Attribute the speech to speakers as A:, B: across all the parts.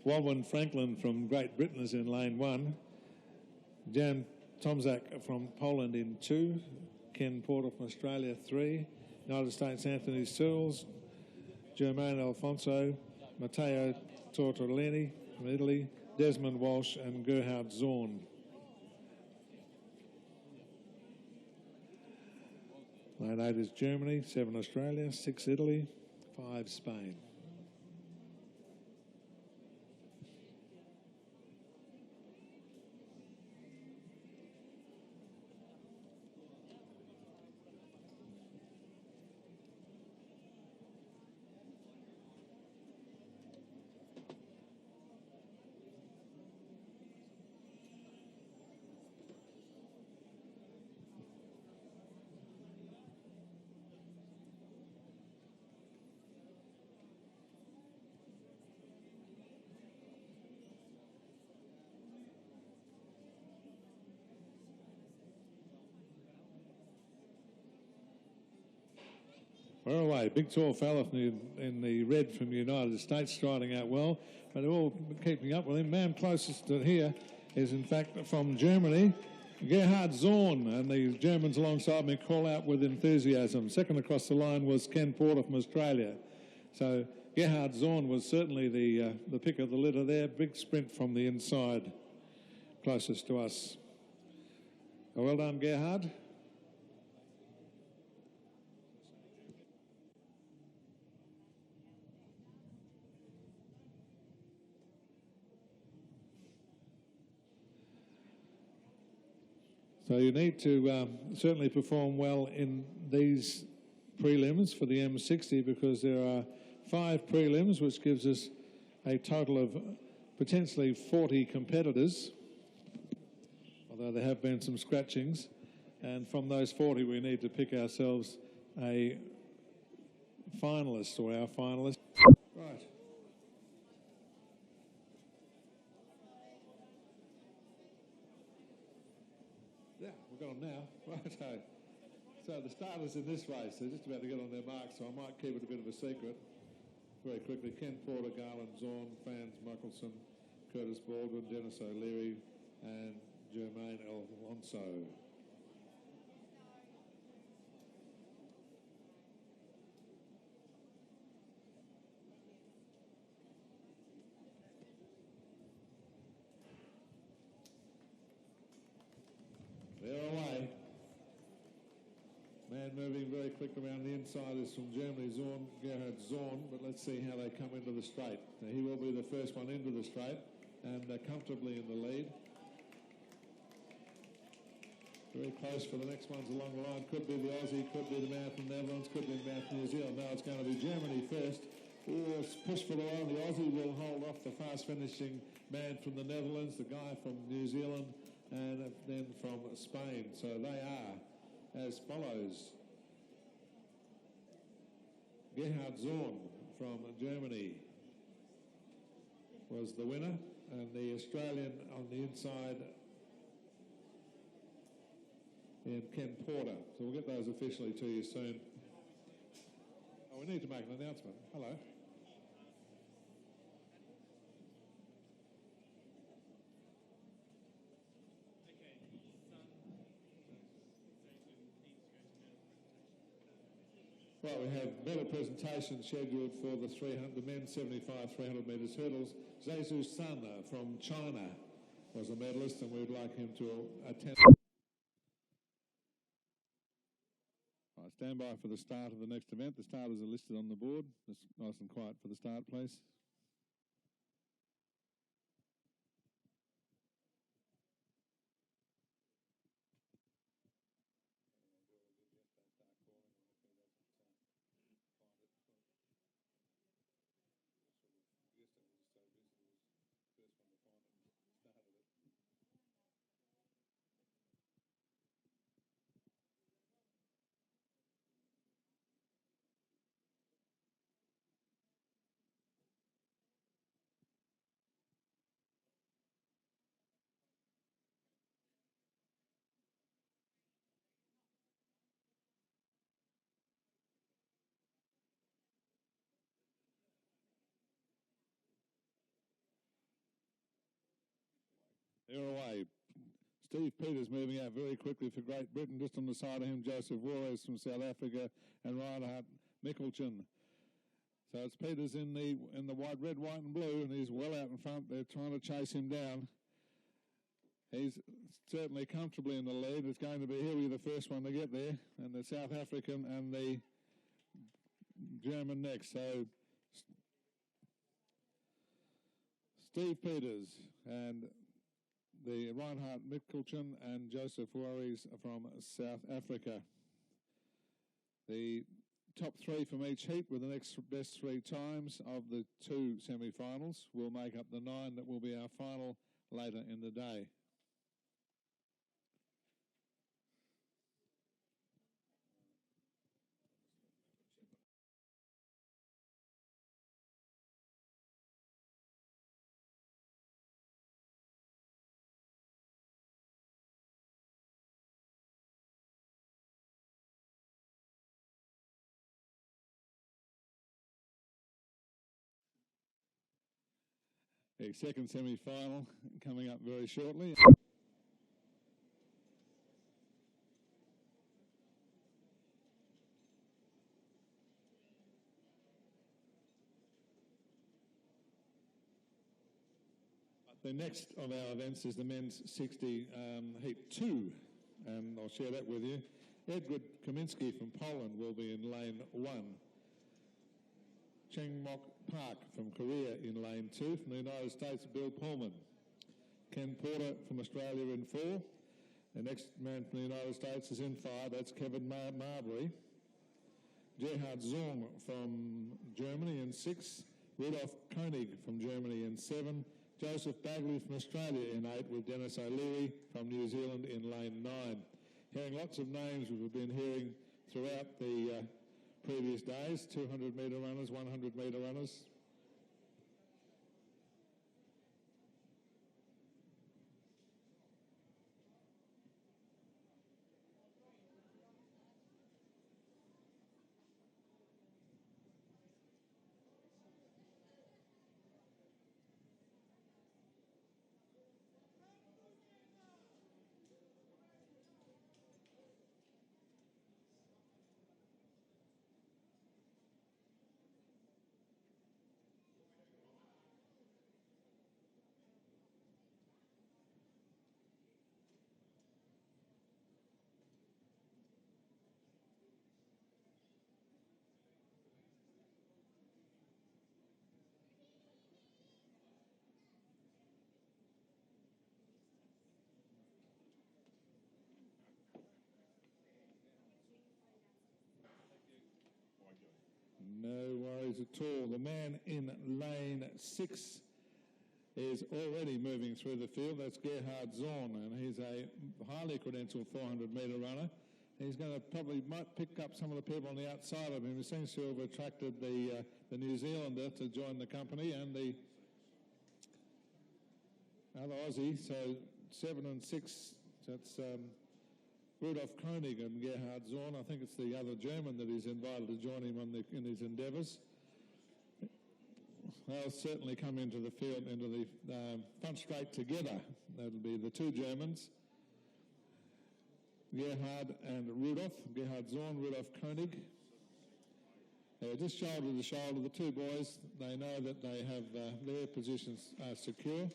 A: Walwyn Franklin from Great Britain is in lane 1. Jan Tomzak from Poland in 2. Ken Porter from Australia 3. United States Anthony Searles. Germain Alfonso. Matteo Tortolini from Italy. Desmond Walsh and Gerhard Zorn. Lane 8 is Germany, 7 Australia, 6 Italy, 5 Spain. We're away. Big tall fella in the red from the United States striding out well, but they're all keeping up with him. Man closest to here is in fact from Germany, Gerhard Zorn, and the Germans alongside me call out with enthusiasm. Second across the line was Ken Porter from Australia. So Gerhard Zorn was certainly the pick of the litter there. Big sprint from the inside, closest to us. Well done, Gerhard. So you need to certainly perform well in these prelims for the M60 because there are 5 prelims, which gives us a total of potentially 40 competitors, although there have been some scratchings. And from those 40, we need to pick ourselves a finalist or our finalist. Right. Yeah, we've got them now. Right. So the starters in this race, they're just about to get on their marks, so I might keep it a bit of a secret. Very quickly, Ken Porter, Garland Zorn, Fans Mickelson, Curtis Baldwin, Dennis O'Leary, and Germain Alfonso. They're away. Man moving very quick around the inside is from Germany, Gerhard Zorn, but let's see how they come into the straight. Now, he will be the first one into the straight and comfortably in the lead. Very close for the next ones along the line. Could be the Aussie, could be the man from the Netherlands, could be the man from New Zealand. No, it's going to be Germany first. Oh, push for the line. The Aussie will hold off the fast finishing man from the Netherlands, the guy from New Zealand, and then from Spain. So they are as follows. Gerhard Zorn from Germany was the winner, and the Australian on the inside in Ken Porter. So we'll get those officially to you soon. Oh, we need to make an announcement. Hello. Well, we have medal presentation scheduled for the men's 75 300 metres hurdles. Zhezu Sun from China was a medalist, and we would like him to attend. Right, stand by for the start of the next event. The starters are listed on the board. Just nice and quiet for the start, please. They're away. Steve Peters moving out very quickly for Great Britain. Just on the side of him, Joseph Juarez from South Africa and Reinhard Mikkelsen. So it's Peters in the white, red, white and blue, and he's well out in front. They're trying to chase him down. He's certainly comfortably in the lead. It's going to be, he'll be the first one to get there, and the South African and the German next. So Steve Peters and the Reinhard Mikkelsen and Joseph Juarez from South Africa. The top three from each heat with the next best three times of the two semi-finals will make up the 9 that will be our final later in the day. The second semi-final coming up very shortly. The next of our events is the men's 60 heat 2, and I'll share that with you. Edward Kaminski from Poland will be in lane 1. Cheng Mok Park from Korea in lane 2. From the United States, Bill Pullman. Ken Porter from Australia in 4. The next man from the United States is in 5. That's Kevin Marbury. Gerhard Zorn from Germany in 6. Rudolf Koenig from Germany in 7. Joseph Bagley from Australia in 8, with Dennis O'Leary from New Zealand in lane 9. Hearing lots of names we've been hearing throughout the previous days, 200-metre runners, 100-metre runners. No worries at all. The man in lane 6 is already moving through the field. That's Gerhard Zorn, and he's a highly credentialed 400-metre runner. He's going to might pick up some of the people on the outside of him. He seems to have attracted the New Zealander to join the company and the other Aussie. So 7 and 6, that's Rudolf Koenig and Gerhard Zorn. I think it's the other German that he's invited to join him in his endeavours. They'll certainly come into the field, into the front straight together. That'll be the two Germans, Gerhard and Rudolf. Gerhard Zorn, Rudolf Koenig. They're just shoulder to shoulder, the two boys. They know that they have their positions secure.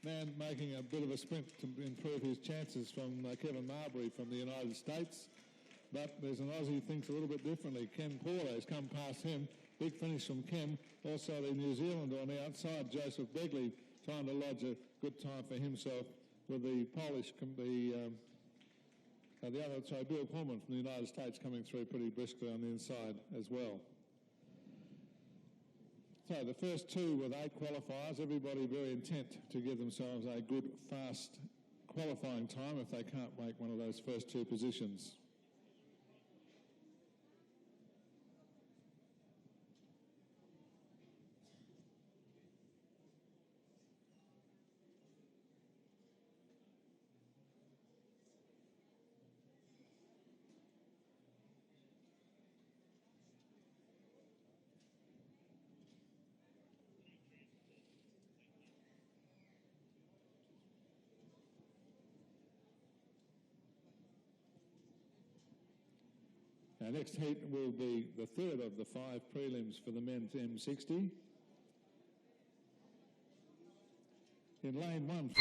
A: Man making a bit of a sprint to improve his chances from Kevin Marbury from the United States. But there's an Aussie who thinks a little bit differently. Ken Porter has come past him. Big finish from Ken. Also the New Zealander on the outside, Joseph Begley, trying to lodge a good time for himself with the Polish, Bill Pullman from the United States coming through pretty briskly on the inside as well. So the first two with 8 qualifiers, everybody very intent to give themselves a good, fast qualifying time if they can't make one of those first two positions. Our next heat will be the third of the 5 prelims for the men's M60. In lane 1...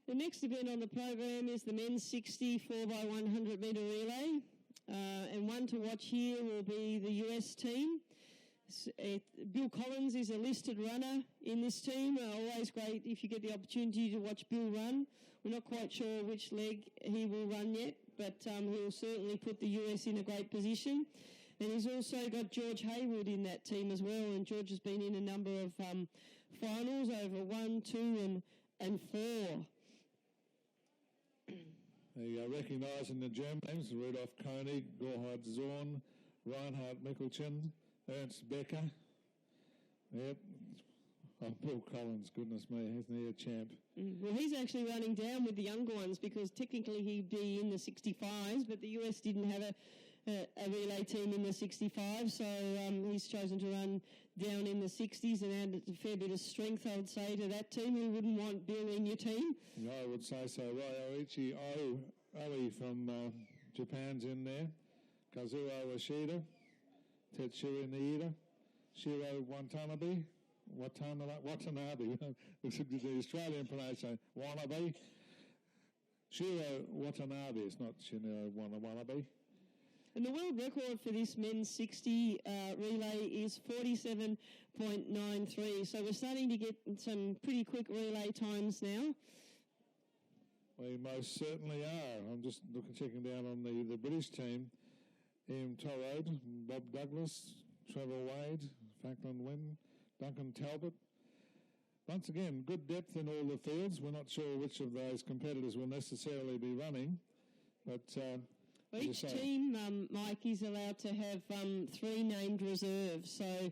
B: The next event on the program is the men's 60 4x100 metre relay. And one to watch here will be the US team. Bill Collins is a listed runner in this team. Always great if you get the opportunity to watch Bill run. We're not quite sure which leg he will run yet, but he will certainly put the US in a great position. And he's also got George Haywood in that team as well, and George has been in a number of finals over 1, 2 and 4.
A: Recognising the German names, Rudolf Koenig, Gerhard Zorn, Reinhard Michelchen, Ernst Becker. Yep. Oh, Bill Collins, goodness me, isn't he a champ?
B: Well, he's actually running down with the younger ones because technically he'd be in the 65s, but the US didn't have a relay team in the 65, so he's chosen to run down in the 60s and add a fair bit of strength, I would say, to that team. Who wouldn't want Bill in your team?
A: Yeah, I would say so. Ryoichi Oi from Japan's in there. Kazuo Ishida, Tetsuya Niida, Shiro Watanabe. The Australian pronunciation, Wanabe. Shiro Watanabe, it's not Shiro Wanabe.
B: And the world record for this men's 60 relay is 47.93. So we're starting to get some pretty quick relay times now.
A: We most certainly are. I'm just checking down on the British team. Ian Torrode, Bob Douglas, Trevor Wade, Franklin Wynn, Duncan Talbot. Once again, good depth in all the fields. We're not sure which of those competitors will necessarily be running, but...
B: Well, each team, Mike, is allowed to have 3 named reserves. So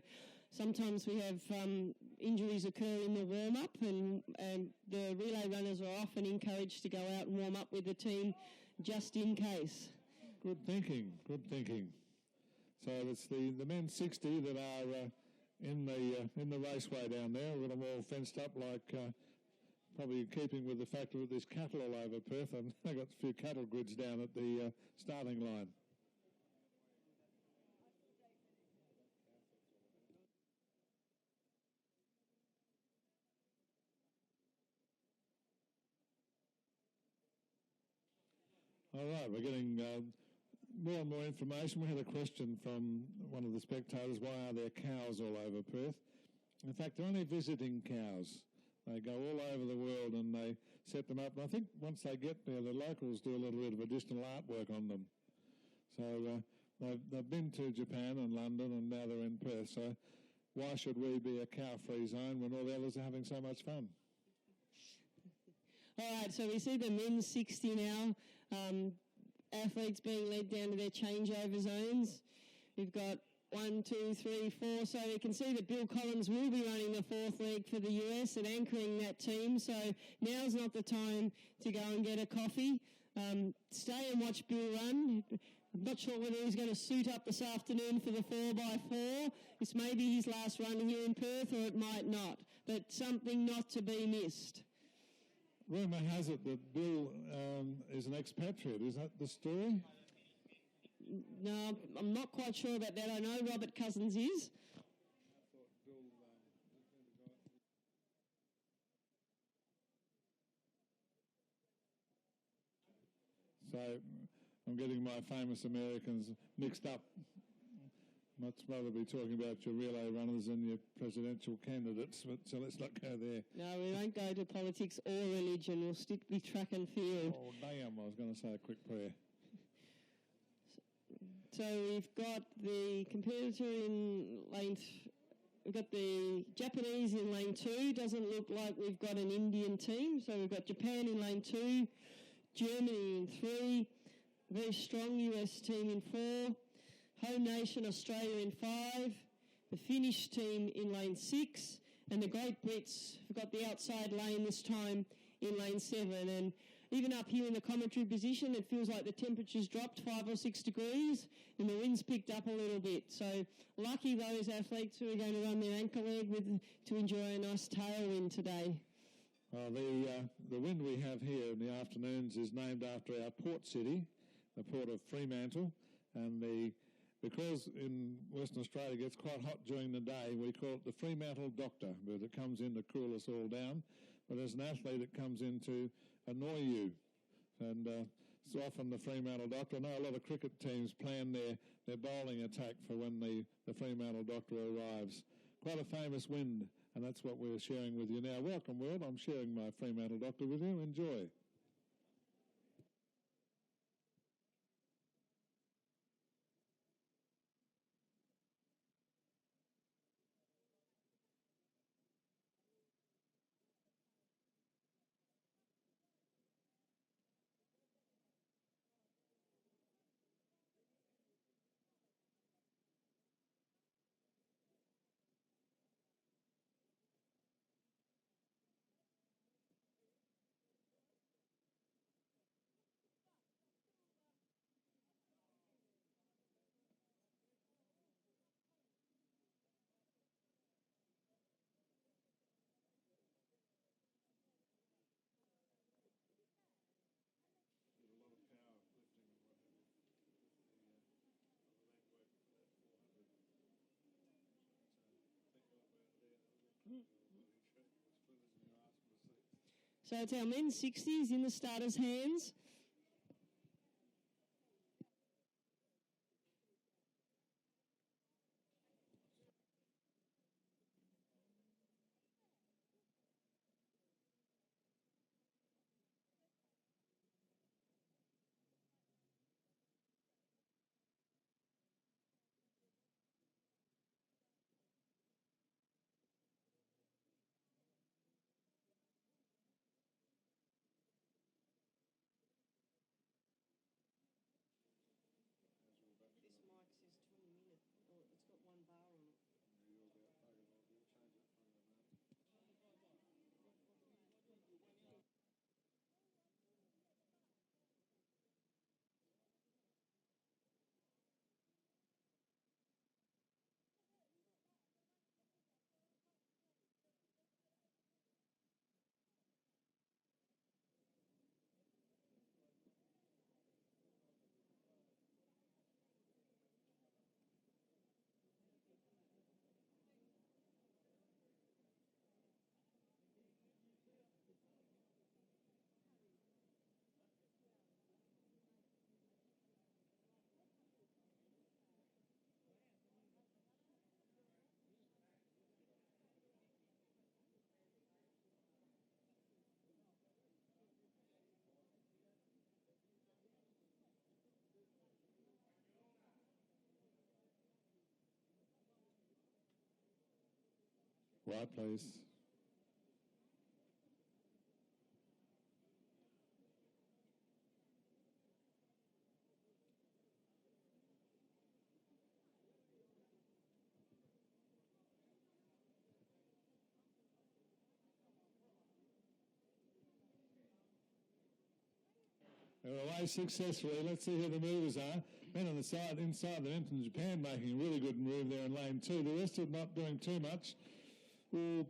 B: sometimes we have injuries occur in the warm-up, and the relay runners are often encouraged to go out and warm up with the team just in case.
A: Good thinking, good thinking. So it's the men's 60 that are in the raceway down there. We've got them all fenced up like... probably keeping with the fact that there's cattle all over Perth, and they've got a few cattle grids down at the starting line. All right, we're getting more and more information. We had a question from one of the spectators, why are there cows all over Perth? In fact, they're only visiting cows. They go all over the world and they set them up. And I think once they get there, the locals do a little bit of additional artwork on them. So they've been to Japan and London, and now they're in Perth. So why should we be a cow-free zone when all the others are having so much fun?
B: All right, so we see the men's 60 now. Athletes being led down to their changeover zones. We've got 1, 2, 3, 4. So you can see that Bill Collins will be running the 4th leg for the US and anchoring that team. So now's not the time to go and get a coffee. Stay and watch Bill run. I'm not sure whether he's going to suit up this afternoon for the 4x4. This may be his last run here in Perth, or it might not. But something not to be missed.
A: Rumour has it that Bill is an expatriate. Is that the story?
B: No, I'm not quite sure about that. I know Robert Cousins is.
A: So I'm getting my famous Americans mixed up. Much rather be talking about your relay runners and your presidential candidates, but so let's not go there.
B: No, we won't go to politics or religion. We'll stick with track and field.
A: Oh, damn, I was going to say a quick prayer.
B: So we've got the competitor in lane... We've got the Japanese in lane 2. Doesn't look like we've got an Indian team. So we've got Japan in lane 2, Germany in 3, very strong US team in 4, home nation Australia in 5, the Finnish team in lane 6, and the Great Brits have got the outside lane this time in lane 7. And Even up here in the commentary position, it feels like the temperature's dropped 5 or 6 degrees and the wind's picked up a little bit. So lucky those athletes who are going to run their anchor leg to enjoy a nice tailwind today.
A: The wind we have here in the afternoons is named after our port city, the port of Fremantle, and because in Western Australia it gets quite hot during the day, we call it the Fremantle Doctor, but it comes in to cool us all down. But as an athlete, it comes in to annoy you, and it's often the Fremantle Doctor. I know a lot of cricket teams plan their bowling attack for when the Fremantle Doctor arrives. Quite a famous wind, and that's what we're sharing with you now. Welcome, world. I'm sharing my Fremantle Doctor with you. Enjoy.
B: So it's our men's 60s in the starters' hands.
A: Right, please. They're away successfully. Let's see who the movers are. Men on the side, inside the end from Japan, making a really good move there in lane 2. The rest of them not doing too much.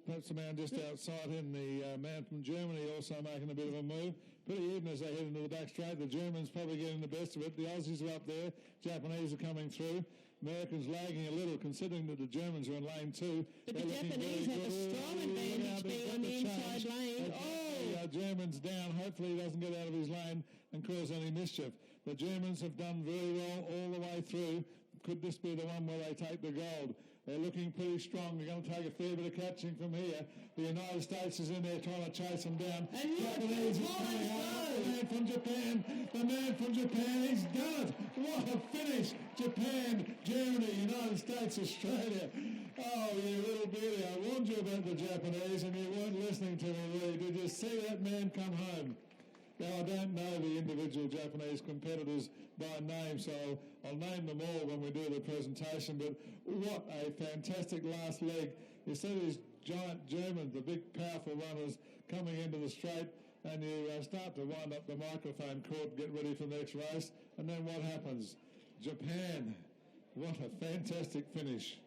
A: Perhaps a man just outside him, the man from Germany also making a bit of a move. Pretty even as they head into the back straight. The Germans probably getting the best of it. The Aussies are up there. Japanese are coming through. Americans lagging a little, considering that the Germans are in lane 2.
B: But the Japanese have a strong advantage being on the inside lane.
A: The Germans down. Hopefully he doesn't get out of his lane and cause any mischief. The Germans have done very well all the way through. Could this be the one where they take the gold? They're looking pretty strong. They're going to take a fair bit of catching from here. The United States is in there trying to chase them down.
B: And
A: Japanese is coming out. The man from Japan. The man from Japan. He's done it. What a finish. Japan, Germany, United States, Australia. Oh, you little beauty. I warned you about the Japanese and you weren't listening to me, really. Did you see that man come home? Now, I don't know the individual Japanese competitors by name, so I'll name them all when we do the presentation, but what a fantastic last leg. You see these giant Germans, the big, powerful runners, coming into the straight, and you start to wind up the microphone cord, get ready for the next race, and then what happens? Japan, what a fantastic finish.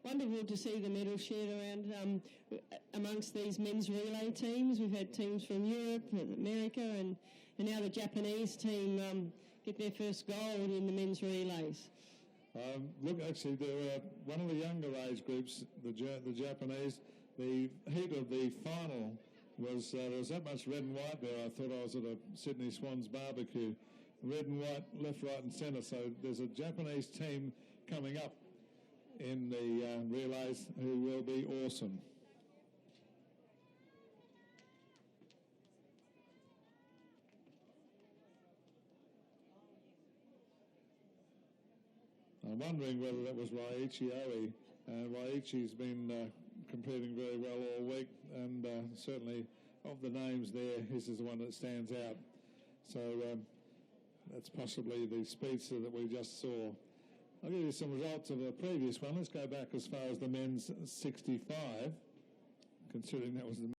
B: Wonderful to see the medal shared around amongst these men's relay teams. We've had teams from Europe and America, and now the Japanese team get their first gold in the men's relays.
A: Look, actually, there were one of the younger age groups, the Japanese. The heat of the final was there was that much red and white there. I thought I was at a Sydney Swans barbecue. Red and white, left, right, and centre. So there's a Japanese team coming up in the relays who will be awesome. I'm wondering whether that was Raichi Oe. Raichi's been competing very well all week, and certainly of the names there, his is the one that stands out. So that's possibly the speedster that we just saw. I'll give you some results of the previous one. Let's go back as far as the men's 65, considering that was the